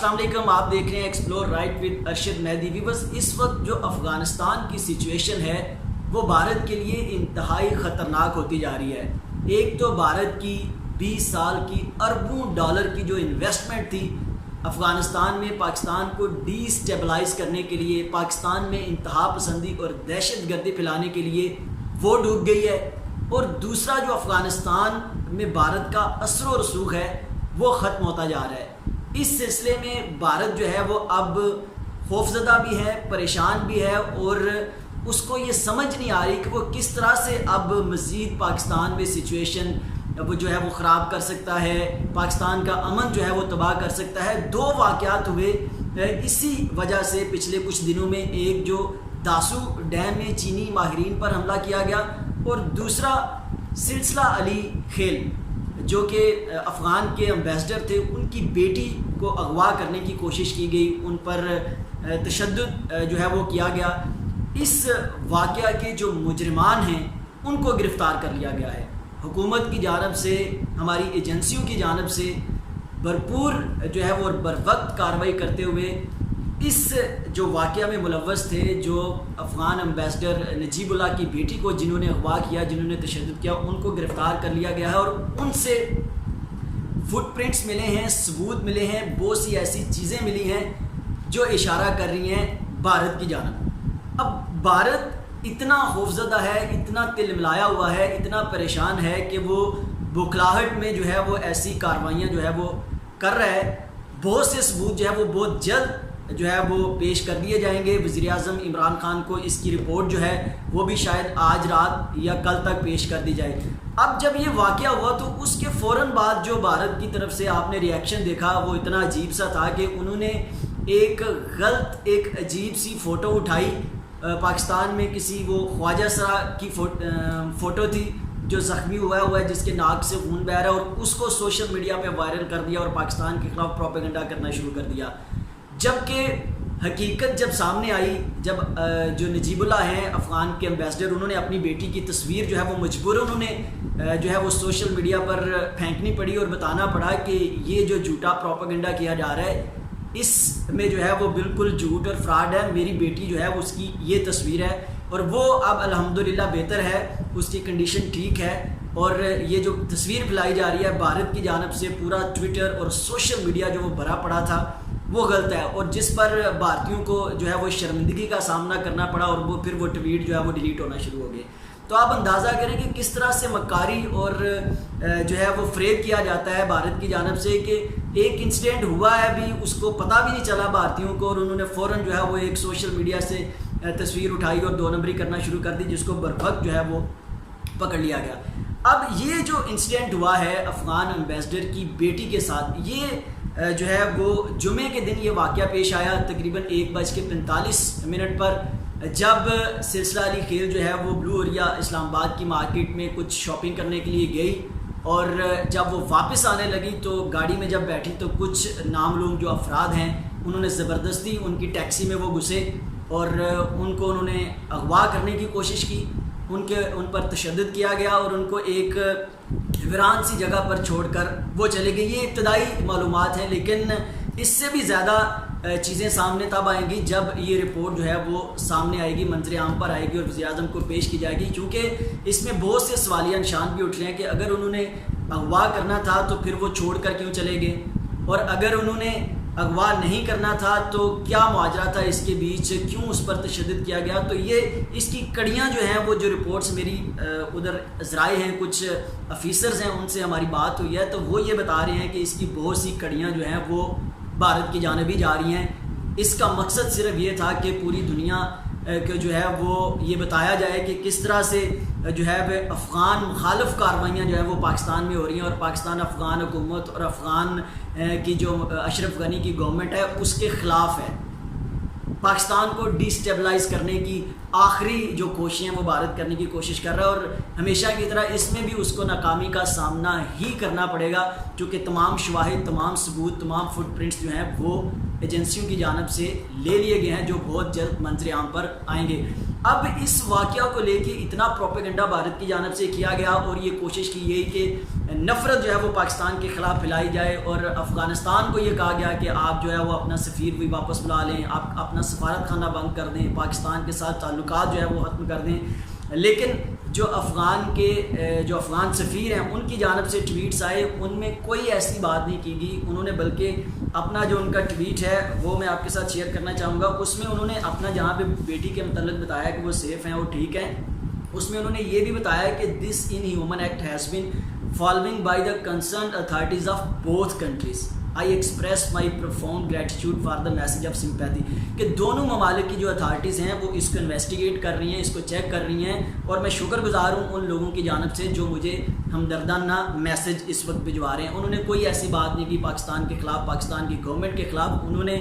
السلام علیکم، آپ دیکھ رہے ہیں ایکسپلور رائٹ ود ارشد مہدی۔ بس اس وقت جو افغانستان کی سچویشن ہے وہ بھارت کے لیے انتہائی خطرناک ہوتی جا رہی ہے۔ ایک تو بھارت کی 20 سال کی اربوں ڈالر کی جو انویسٹمنٹ تھی افغانستان میں پاکستان کو ڈی سٹیبلائز کرنے کے لیے، پاکستان میں انتہا پسندی اور دہشت گردی پھیلانے کے لیے، وہ ڈوب گئی ہے۔ اور دوسرا جو افغانستان میں بھارت کا اثر و رسوخ ہے وہ ختم ہوتا جا رہا ہے۔ اس سلسلے میں بھارت جو ہے وہ اب خوفزدہ بھی ہے، پریشان بھی ہے، اور اس کو یہ سمجھ نہیں آ رہی کہ وہ کس طرح سے اب مزید پاکستان میں سچویشن وہ جو ہے وہ خراب کر سکتا ہے، پاکستان کا امن جو ہے وہ تباہ کر سکتا ہے۔ دو واقعات ہوئے اسی وجہ سے پچھلے کچھ دنوں میں، ایک جو داسو ڈیم میں چینی ماہرین پر حملہ کیا گیا، اور دوسرا سلسلہ علی خیل جو کہ افغان کے امبیسڈر تھے، ان کی بیٹی کو اغوا کرنے کی کوشش کی گئی، ان پر تشدد جو ہے وہ کیا گیا۔ اس واقعہ کے جو مجرمان ہیں ان کو گرفتار کر لیا گیا ہے۔ حکومت کی جانب سے، ہماری ایجنسیوں کی جانب سے بھرپور جو ہے وہ بروقت کارروائی کرتے ہوئے اس جو واقعہ میں ملوث تھے، جو افغان امبیسڈر نجیب اللہ کی بیٹی کو جنہوں نے اغوا کیا، جنہوں نے تشدد کیا، ان کو گرفتار کر لیا گیا ہے، اور ان سے فٹ پرنٹس ملے ہیں، ثبوت ملے ہیں، بہت سی ایسی چیزیں ملی ہیں جو اشارہ کر رہی ہیں بھارت کی جانب۔ اب بھارت اتنا خوفزدہ ہے، اتنا تلملایا ہوا ہے، اتنا پریشان ہے کہ وہ بکھلاہٹ میں جو ہے وہ ایسی کارروائیاں جو ہے وہ کر رہا ہے۔ بہت سے ثبوت جو ہے وہ بہت جلد جو ہے وہ پیش کر دیے جائیں گے۔ وزیر اعظم عمران خان کو اس کی رپورٹ جو ہے وہ بھی شاید آج رات یا کل تک پیش کر دی جائے۔ اب جب یہ واقعہ ہوا تو اس کے فوراً بعد جو بھارت کی طرف سے آپ نے ریاکشن دیکھا وہ اتنا عجیب سا تھا کہ انہوں نے ایک عجیب سی فوٹو اٹھائی۔ پاکستان میں کسی وہ خواجہ سرا کی فوٹو تھی جو زخمی ہوا ہے، جس کے ناک سے خون بہہ رہا ہے، اور اس کو سوشل میڈیا پہ وائرل کر دیا اور پاکستان کے خلاف پروپیگنڈا کرنا شروع کر دیا۔ جبکہ حقیقت جب سامنے آئی، جب جو نجیب اللہ ہیں افغان کے امبیسڈر، انہوں نے اپنی بیٹی کی تصویر جو ہے وہ مجبور انہوں نے جو ہے وہ سوشل میڈیا پر پھینکنی پڑی اور بتانا پڑا کہ یہ جو جھوٹا پروپیگنڈا کیا جا رہا ہے اس میں جو ہے وہ بالکل جھوٹ اور فراڈ ہے، میری بیٹی جو ہے اس کی یہ تصویر ہے، اور وہ اب الحمدللہ بہتر ہے، اس کی کنڈیشن ٹھیک ہے۔ اور یہ جو تصویر پھیلائی جا رہی ہے بھارت کی جانب سے، پورا ٹویٹر اور سوشل میڈیا جو وہ بھرا پڑا تھا وہ غلط ہے، اور جس پر بھارتیوں کو جو ہے وہ شرمندگی کا سامنا کرنا پڑا، اور وہ پھر وہ ٹویٹ جو ہے وہ ڈیلیٹ ہونا شروع ہو گئے۔ تو آپ اندازہ کریں کہ کس طرح سے مکاری اور جو ہے وہ فریب کیا جاتا ہے بھارت کی جانب سے، کہ ایک انسیڈنٹ ہوا ہے ابھی اس کو پتہ بھی نہیں چلا بھارتیوں کو، اور انہوں نے فوراً جو ہے وہ ایک سوشل میڈیا سے تصویر اٹھائی اور دو نمبری کرنا شروع کر دی، جس کو بروقت جو ہے وہ پکڑ لیا گیا۔ اب یہ جو انسیڈنٹ ہوا ہے افغان امبیسڈر کی بیٹی کے ساتھ، یہ جو ہے وہ جمعے کے دن یہ واقعہ پیش آیا تقریباً 1:45 پر، جب سلسلہ علی خیل جو ہے وہ بلو ایریا اسلام آباد کی مارکیٹ میں کچھ شاپنگ کرنے کے لیے گئی، اور جب وہ واپس آنے لگی تو گاڑی میں جب بیٹھی تو کچھ نامعلوم جو افراد ہیں انہوں نے زبردستی ان کی ٹیکسی میں وہ گھسے اور انہوں نے اغوا کرنے کی کوشش کی، ان پر تشدد کیا گیا، اور ان کو ایک ویران سی جگہ پر چھوڑ کر وہ چلے گئے۔ یہ ابتدائی معلومات ہیں، لیکن اس سے بھی زیادہ چیزیں سامنے تب آئیں گی جب یہ رپورٹ جو ہے وہ سامنے آئے گی، منظر عام پر آئے گی اور وزیر اعظم کو پیش کی جائے گی، کیونکہ اس میں بہت سے سوالیہ نشان بھی اٹھ رہے ہیں کہ اگر انہوں نے اغوا کرنا تھا تو پھر وہ چھوڑ کر کیوں چلے گئے، اور اگر انہوں نے اغوا نہیں کرنا تھا تو کیا ماجرا تھا اس کے بیچ، کیوں اس پر تشدد کیا گیا۔ تو یہ اس کی کڑیاں جو ہیں وہ جو رپورٹس میری ادھر ذرائع ہیں، کچھ افیسرز ہیں، ان سے ہماری بات ہوئی ہے، تو وہ یہ بتا رہے ہیں کہ اس کی بہت سی کڑیاں جو ہیں وہ بھارت کی جانب ہی جا رہی ہیں۔ اس کا مقصد صرف یہ تھا کہ پوری دنیا کہ جو ہے وہ یہ بتایا جائے کہ کس طرح سے جو ہے وہ افغان مخالف کارروائیاں جو ہے وہ پاکستان میں ہو رہی ہیں، اور پاکستان افغان حکومت اور افغان کی جو اشرف غنی کی گورنمنٹ ہے اس کے خلاف ہے۔ پاکستان کو ڈی سٹیبلائز کرنے کی آخری جو کوششیں ہیں وہ بھارت کرنے کی کوشش کر رہا ہے، اور ہمیشہ کی طرح اس میں بھی اس کو ناکامی کا سامنا ہی کرنا پڑے گا، کیونکہ تمام شواہد، تمام ثبوت، تمام فٹ پرنٹس جو ہیں وہ ایجنسیوں کی جانب سے لے لیے گئے ہیں، جو بہت جلد منظر عام پر آئیں گے۔ اب اس واقعہ کو لے کے اتنا پروپیگنڈا بھارت کی جانب سے کیا گیا، اور یہ کوشش کی گئی کہ نفرت جو ہے وہ پاکستان کے خلاف پھیلائی جائے، اور افغانستان کو یہ کہا گیا کہ آپ جو ہے وہ اپنا سفیر بھی واپس بلا لیں، آپ اپنا سفارت خانہ بند کر دیں، پاکستان کے ساتھ تعلقات جو ہے وہ ختم کر دیں۔ لیکن جو افغان سفیر ہیں ان کی جانب سے ٹویٹس آئے، ان میں کوئی ایسی بات نہیں کی گئی، انہوں نے بلکہ اپنا جو ان کا ٹویٹ ہے وہ میں آپ کے ساتھ شیئر کرنا چاہوں گا۔ اس میں انہوں نے اپنا جہاں پہ بیٹی کے متعلق بتایا کہ وہ سیف ہیں، وہ ٹھیک ہیں، اس میں انہوں نے یہ بھی بتایا کہ this in human act has been following by the concerned authorities of both countries, I express my profound gratitude for the message of sympathy, کہ دونوں ممالک کی جو اتھارٹیز ہیں وہ اس کو انویسٹیگیٹ کر رہی ہیں، اس کو چیک کر رہی ہیں، اور میں شکر گزار ہوں ان لوگوں کی جانب سے جو مجھے ہمدردانہ میسج اس وقت بھجوا رہے ہیں۔ انہوں نے کوئی ایسی بات نہیں کی پاکستان کے خلاف، پاکستان کی گورنمنٹ کے خلاف، انہوں نے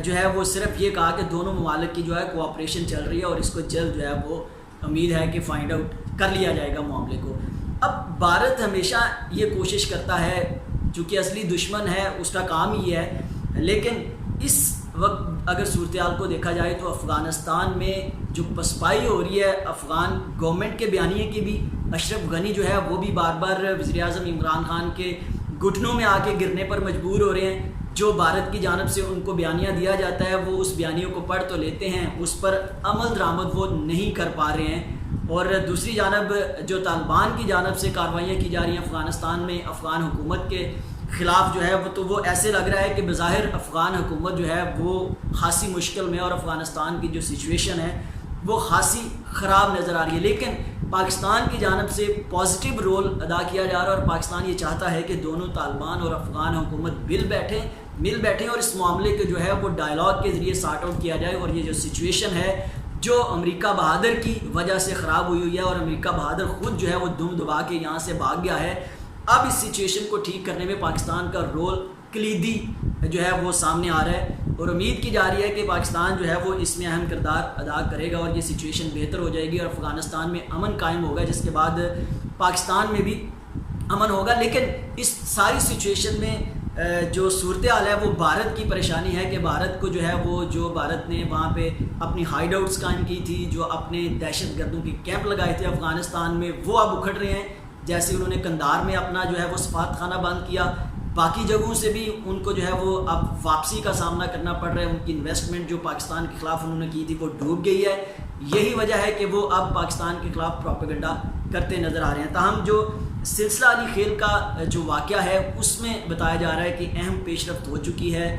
جو ہے وہ صرف یہ کہا کہ دونوں ممالک کی جو ہے کوآپریشن چل رہی ہے، اور اس کو جلد جو ہے وہ امید ہے کہ فائنڈ آؤٹ کر لیا جائے گا معاملے کو۔ اب بھارت ہمیشہ یہ کوشش کرتا ہے، چونکہ اصلی دشمن ہے اس کا کام ہی ہے، لیکن اس وقت اگر صورتحال کو دیکھا جائے تو افغانستان میں جو پسپائی ہو رہی ہے افغان گورنمنٹ کے بیانیے کی بھی، اشرف غنی جو ہے وہ بھی بار بار وزیر اعظم عمران خان کے گھٹنوں میں آ کے گرنے پر مجبور ہو رہے ہیں۔ جو بھارت کی جانب سے ان کو بیانیہ دیا جاتا ہے وہ اس بیانیوں کو پڑھ تو لیتے ہیں، اس پر عمل درآمد وہ نہیں کر پا رہے ہیں، اور دوسری جانب جو طالبان کی جانب سے کارروائیاں کی جا رہی ہیں افغانستان میں افغان حکومت کے خلاف جو ہے وہ ایسے لگ رہا ہے کہ بظاہر افغان حکومت جو ہے وہ خاصی مشکل میں، اور افغانستان کی جو سچویشن ہے وہ خاصی خراب نظر آ رہی ہے، لیکن پاکستان کی جانب سے پازیٹیو رول ادا کیا جا رہا ہے، اور پاکستان یہ چاہتا ہے کہ دونوں طالبان اور افغان حکومت مل بیٹھیں اور اس معاملے کے جو ہے وہ ڈائلاگ کے ذریعے سارٹ آؤٹ کیا جائے، اور یہ جو سچویشن ہے جو امریکہ بہادر کی وجہ سے خراب ہوئی ہے، اور امریکہ بہادر خود جو ہے وہ دم دبا کے یہاں سے بھاگ گیا ہے، اب اس سچویشن کو ٹھیک کرنے میں پاکستان کا رول کلیدی جو ہے وہ سامنے آ رہا ہے، اور امید کی جا رہی ہے کہ پاکستان جو ہے وہ اس میں اہم کردار ادا کرے گا، اور یہ سچویشن بہتر ہو جائے گی، اور افغانستان میں امن قائم ہوگا، جس کے بعد پاکستان میں بھی امن ہوگا۔ لیکن اس ساری سچویشن میں جو صورتحال ہے وہ بھارت کی پریشانی ہے، کہ بھارت کو جو ہے وہ جو بھارت نے وہاں پہ اپنی ہائیڈ آؤٹس قائم کی تھی، جو اپنے دہشت گردوں کی کیمپ لگائے تھے افغانستان میں، وہ اب اکھڑ رہے ہیں، جیسے انہوں نے قندھار میں اپنا جو ہے وہ سفارت خانہ بند کیا، باقی جگہوں سے بھی ان کو جو ہے وہ اب واپسی کا سامنا کرنا پڑ رہا ہے، ان کی انویسٹمنٹ جو پاکستان کے خلاف انہوں نے کی تھی وہ ڈوب گئی ہے، یہی وجہ ہے کہ وہ اب پاکستان کے خلاف پروپیگنڈا کرتے نظر آ رہے ہیں۔ تاہم جو سلسلہ علی خیل کا جو واقعہ ہے اس میں بتایا جا رہا ہے کہ اہم پیش رفت ہو چکی ہے،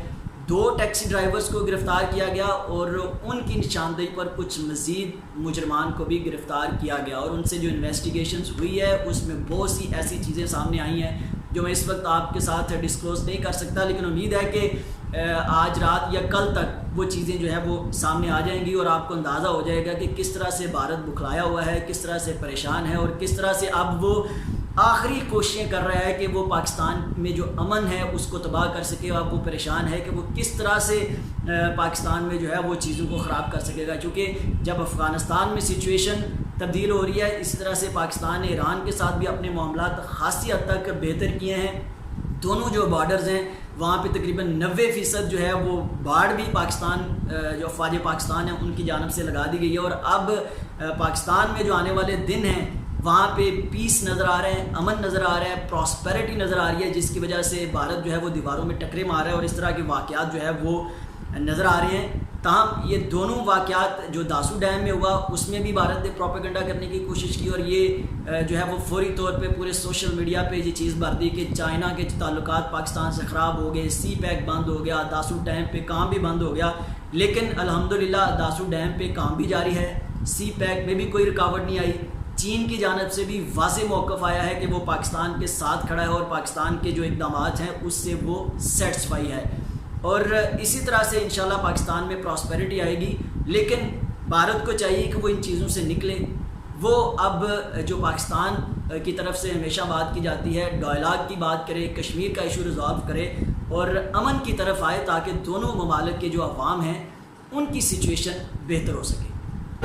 2 ٹیکسی ڈرائیورز کو گرفتار کیا گیا، اور ان کی نشاندہی پر کچھ مزید مجرمان کو بھی گرفتار کیا گیا، اور ان سے جو انویسٹیگیشنز ہوئی ہے اس میں بہت سی ایسی چیزیں سامنے آئی ہیں جو میں اس وقت آپ کے ساتھ ڈسکلوز نہیں کر سکتا، لیکن امید ہے کہ آج رات یا کل تک وہ چیزیں جو ہے وہ سامنے آ جائیں گی، اور آپ کو اندازہ ہو جائے گا کہ کس طرح سے بھارت بکھلایا ہوا ہے، کس طرح سے پریشان ہے، اور کس طرح سے اب وہ آخری کوششیں کر رہا ہے کہ وہ پاکستان میں جو امن ہے اس کو تباہ کر سکے، اب وہ پریشان ہے کہ وہ کس طرح سے پاکستان میں جو ہے وہ چیزوں کو خراب کر سکے گا، کیونکہ جب افغانستان میں سچویشن تبدیل ہو رہی ہے، اسی طرح سے پاکستان نے ایران کے ساتھ بھی اپنے معاملات خاصی حد تک بہتر کیے ہیں، دونوں جو بارڈرز ہیں وہاں پہ تقریباً 90% جو ہے وہ باڑ بھی پاکستان جو افواج پاکستان ہیں ان کی جانب سے لگا دی گئی ہے، اور اب پاکستان میں جو آنے والے دن ہیں وہاں پہ پیس نظر آ رہے ہیں، امن نظر آ رہا ہے، پراسپیرٹی نظر آ رہی ہے، جس کی وجہ سے بھارت جو ہے وہ دیواروں میں ٹکرے مار رہا ہے، اور اس طرح کے واقعات جو ہے وہ نظر آ رہے ہیں۔ تاہم یہ دونوں واقعات جو داسو ڈیم میں ہوا اس میں بھی بھارت نے پروپیگنڈا کرنے کی کوشش کی، اور یہ جو ہے وہ فوری طور پہ پورے سوشل میڈیا پہ یہ چیز بھر دی کہ چائنا کے تعلقات پاکستان سے خراب ہو گئے، سی پیک بند ہو گیا، داسو ڈیم پہ کام بھی بند ہو گیا، لیکن الحمدللہ داسو ڈیم پہ کام بھی جاری ہے، سی پیک میں بھی کوئی رکاوٹ نہیں آئی، چین کی جانب سے بھی واضح موقف آیا ہے کہ وہ پاکستان کے ساتھ کھڑا ہے، اور پاکستان کے جو اقدامات ہیں اس سے وہ سیٹسفائی ہے، اور اسی طرح سے انشاءاللہ پاکستان میں پراسپیرٹی آئے گی، لیکن بھارت کو چاہیے کہ وہ ان چیزوں سے نکلے، وہ اب جو پاکستان کی طرف سے ہمیشہ بات کی جاتی ہے ڈائلاگ کی بات کرے، کشمیر کا ایشو ریزالو کرے، اور امن کی طرف آئے، تاکہ دونوں ممالک کے جو عوام ہیں ان کی سچویشن بہتر ہو سکے۔